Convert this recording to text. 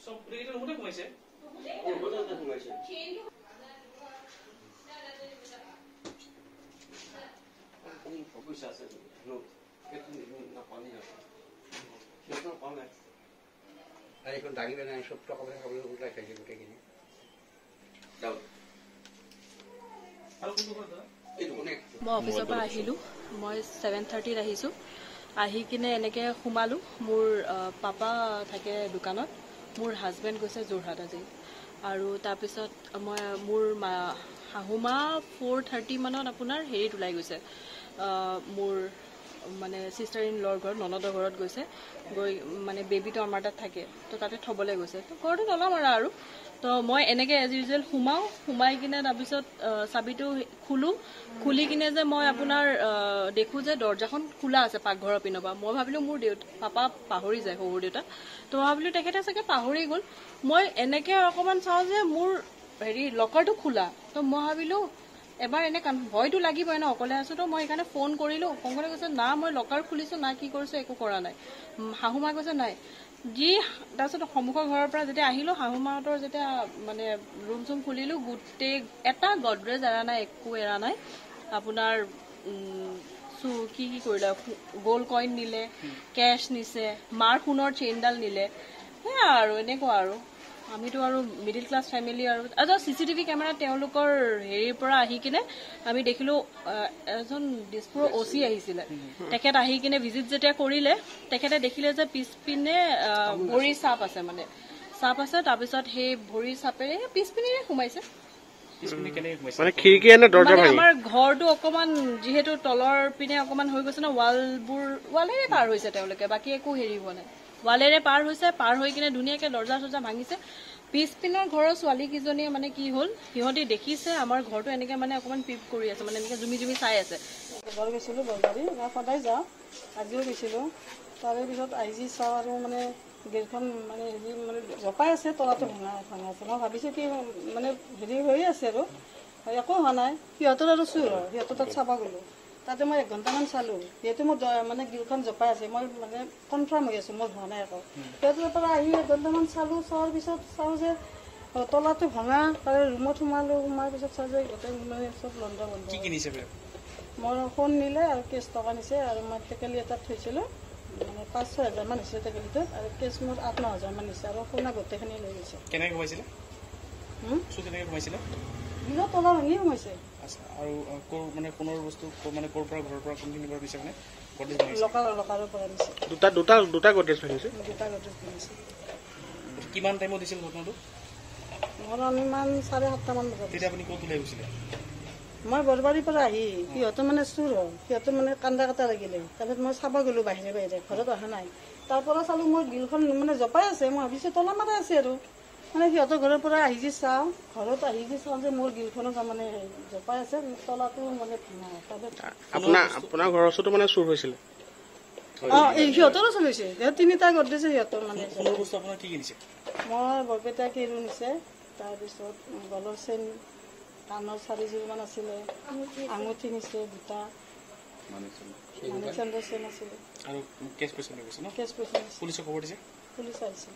সব পুলিকেইটা ৰুমতে সোমাইছে পইচা আছে এখন দাঙিবে নাই সব টকা পয়সা উল্টাই খাইছে গোটেইখিনি মই অফিসৰ পৰা আহিলো মই 7:30 আহিছো আহি কিনে এনেকে সোমালো মোৰ পাপা থাকে দোকানত মোৰ হাজবেণ্ড গৈছে যোৰহাট আজি আৰু তাৰপিছত মই মোৰ শাহুমা 4:30 মানত আপোনাৰ হেৰিত ওলাই গৈছে মোৰ মানে সিস্টাৰ ইন লৰ ঘৰত ননদৰ ঘৰত গৈছে গৈ মানে বেবিটো আমাৰ তাত থাকে তো তাতে থবলৈ গৈছে তো ঘৰটো নলাম আৰু তো মই এনেকে এজ ইউজুৱেল সোমাই কিনে তাৰপিছত চাবিটো খুলি কিনে যে মই আপোনাৰ দেখো যে দৰ্জাখন খোলা আছে পাকঘৰৰ পিনৰ পৰা মই ভাবিলো মোৰ পাপা পাহৰি যায় শহুৰ দেউতা তো মই ভাবিলো তেখেতে চাগে পাহৰি গ'ল মই এনেকে অকমান চাওঁ যে মোৰ হেৰি লকাৰটো খোলা তো মই ভাবিলো এবাৰ এনে ভয়টো লাগিবই ন অকলে আছো তো মই সেইকাৰণে ফোন কৰিলো কংকনে কৈছে না মই লকাৰ খুলিছো না কি কৰিছো একো কৰা নাই শাহুমা কৈছে নাই যি তাৰপিছত সন্মুখৰ ঘৰৰ পৰা যেতিয়া আহিলো শাহুমাহঁতৰ যেতিয়া মানে ৰুম চুম খুলিলো গোটেই এটা গডৰেজ এৰা নাই একো এৰা নাই আপোনাৰ কি কৰিলে গোল্ড কইন নিলে কেশ নিছে মাৰ সোণৰ চেইনডাল নিলে সেয়া আৰু এনেকুৱা আৰু আমিতো আৰু মিডিল ক্লাছ ফেমিলি আৰু চিচিটিভি কেমেৰা তেওঁলোকৰ হেৰিৰ পৰা আহি কিনে আমি দেখিলো এজন দিছপুৰৰ ওচি আহিছিলে তেখেত আহি কিনে ভিজিট যেতিয়া কৰিলে তেখেতে দেখিলে যে পিছপিনে ভৰি চাপ আছে মানে চাপ আছে তাৰপিছত সেই ভৰি চাপেৰে পিছপিনে সোমাইছে মানে খিৰিকী এনে দৰ্জা ভাঙি আমাৰ ঘৰটো অকমান যিহেতু তলৰ পিনে অকমান হৈ গৈছে ন ৱালেৰে পাৰ হৈছে তেওঁলোকে বাকি একো হেৰি হোৱা নাই ৱালেৰে পাৰ হৈছে পাৰ হৈ কিনে ধুনীয়াকে দৰ্জা চৰ্জা ভাঙিছে পিছপিনৰ ঘৰৰ ছোৱালী কেইজনীয়ে মানে কি হ'ল সিহঁতি দেখিছে আমাৰ ঘৰটো এনেকে মানে অকমান পিপ কৰি আছে মানে এনেকে জুমি চাই আছে ঘৰ গৈছিলো বৰবাৰী মই সদায় যাওঁ আজিও গৈছিলো তাৰে পিছত আইজি চাওঁ আৰু মানে গেটখন মানে হেৰি মানে জপাই আছে তলাটো ভাঙা আছে মই ভাবিছো কি মানে হেৰি হৈ আছে আৰু একো হোৱা নাই সিহঁতৰ আৰু চুৰ হয় সিহঁতৰ তাত চাব গ'লো তাতে মই 1 ঘণ্টামান চালো যিহেতু মোৰ মানে গিলখন জপাই আছে মই মানে কনফাৰ্ম হৈ আছো মোৰ হোৱা নাই আকৌ সিহঁতৰ পৰা আহি 1 ঘণ্টামান চালো চোৱাৰ পিছত চাওঁ যে তলাটো ভাঙা তাৰে ৰুমত সোমাৰ পিছত চাওঁ যে গোটেই মানে চব লণ্ডা বন্ধ মোৰ ফোন নিলে আৰু কেছ টকা নিছে আৰু মই টেকেলি এটাত থৈছিলো মানে 5-6 হাজাৰ মান নিছে টেকেলিটোত আৰু কেছ মোৰ 8-9 হাজাৰ মান নিছে আৰু সোণা গোটেইখিনি লৈ গৈছে কেনেকৈ সোমাইছিলে কেনেকৈ সোমাইছিলে নিজৰ তলা ভাঙি সোমাইছে আৰু মানে সোণৰ বস্তু মানে ক'ৰ পৰা ঘৰৰ পৰা কোনখিনি পৰা দিছে মানে লকাৰৰ পৰা দিছে দুটা গডৰেজ ভাঙিছে কিমান টাইমত দিছিল ঘটনাটো মোৰ অনুমান 7:30 মান বজাত তেতিয়া আপুনি ক'ত ওলাই গৈছিলে মই বৰবাৰীৰ পৰা আহি সিহঁতৰ মানে চুৰ হ'ল সিহঁতৰ মানে কান্দা কাটা লাগিলে তাৰপিছত মই চাব গ'লো বাহিৰে ঘৰত অহা নাই তাৰ পৰা চালো মোৰ গিলখন মানে জপাই আছে মই ভাবিছো তলা মাৰা আছে আৰু মানে সিহঁতৰ ঘৰৰ পৰা আহি যে চাওঁ ঘৰত আহি যে চাওঁ যে মোৰ গিলখনো তাৰমানে জপাই আছে তলাটো মানে ভাঙা আপোনাৰ ঘৰৰ ওচৰতো মানে চুৰ হৈছিলে সিহঁতৰো চলিছে 3টা গডৰেজ সিহঁতৰ মানে মই বৰপেটা কেৰু নিছে তাৰপিছত গলৰ চেইন কাণৰ 4-যোৰমান আছিলে আঙুঠি নিছে 2টা মানে চেণ্ডৰ চেইন আছিলে আৰু কেছ পইচা লৈ গৈছে ন কেছ পইচা পুলিচক খবৰ দিছে পুলিচ আহিছে